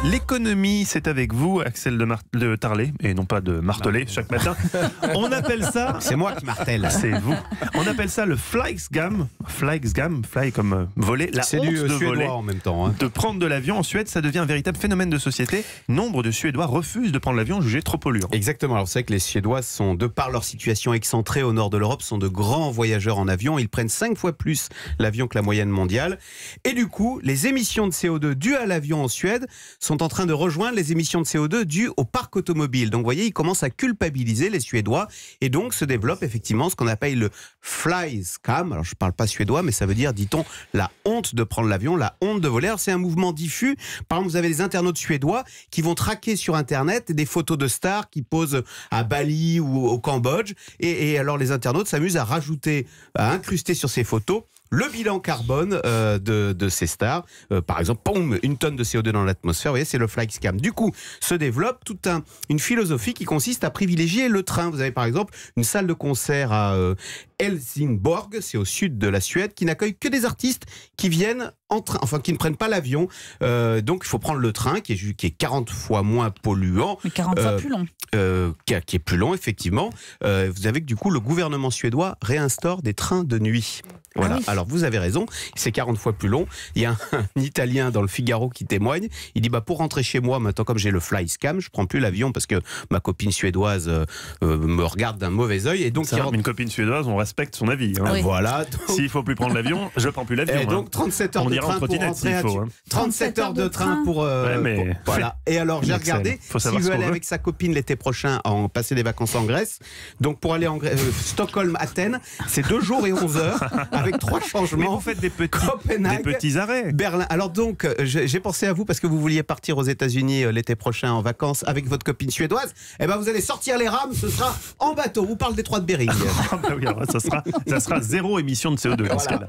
L'économie, c'est avec vous, Axel de Tarlet, et non pas de marteler chaque matin. On appelle ça... C'est moi qui martèle. C'est vous. On appelle ça le Flygscam. Flygscam, fly comme voler. La c'est honte du de voler, en même temps. Hein. De prendre de l'avion en Suède, ça devient un véritable phénomène de société. Nombre de Suédois refusent de prendre l'avion jugé trop polluant. Exactement. Alors, vous savez que les Suédois sont, de par leur situation excentrée au nord de l'Europe, sont de grands voyageurs en avion. Ils prennent 5 fois plus l'avion que la moyenne mondiale. Et du coup, les émissions de CO2 dues à l'avion en Suède sont en train de rejoindre les émissions de CO2 dues au parc automobile. Donc, vous voyez, ils commencent à culpabiliser les Suédois. Et donc, se développe effectivement ce qu'on appelle le Flygscam. Alors, je ne parle pas suédois, mais ça veut dire, dit-on, la honte de prendre l'avion, la honte de voler. Alors, c'est un mouvement diffus. Par exemple, vous avez des internautes suédois qui vont traquer sur Internet des photos de stars qui posent à Bali ou au Cambodge. Et alors, les internautes s'amusent à rajouter, à incruster sur ces photos le bilan carbone de ces stars. Par exemple, poum, 1 tonne de CO2 dans l'atmosphère. Vous voyez, c'est le Flygscam. Du coup, se développe toute une philosophie qui consiste à privilégier le train. Vous avez par exemple une salle de concert à Helsingborg, c'est au sud de la Suède, qui n'accueille que des artistes qui viennent en train, enfin qui ne prennent pas l'avion. Donc il faut prendre le train qui est 40 fois moins polluant. Mais 40 fois plus long. Qui est plus long, effectivement. Vous avez que du coup, le gouvernement suédois réinstaure des trains de nuit. Voilà. Ah oui. Alors vous avez raison, c'est 40 fois plus long. Il y a un Italien dans le Figaro qui témoigne. Il dit pour rentrer chez moi, maintenant comme j'ai le Flygscam, je prends plus l'avion parce que ma copine suédoise me regarde d'un mauvais œil. Et donc une copine suédoise, on respecte son avis. Hein. Oui. Voilà. S'il faut plus prendre l'avion, je prends plus l'avion. Et donc 37 heures on de ira en train pour trottinette rentrer s'il faut. Hein. 37 heures de train pour, voilà. Et alors j'ai regardé, s'il veut aller avec sa copine l'été prochain passer des vacances en Grèce, donc pour aller en Grèce, Stockholm-Athènes, c'est 2 jours et 11 heures avec 3 changements. Mais vous faites des petits arrêts. Berlin. Alors donc, j'ai pensé à vous parce que vous vouliez partir aux États-Unis l'été prochain en vacances avec votre copine suédoise. Eh ben vous allez sortir les rames, ce sera en bateau. Vous parlez des 3 de Bering. Ah bah oui, alors ça sera 0 émission de CO2 dans ce cas-là.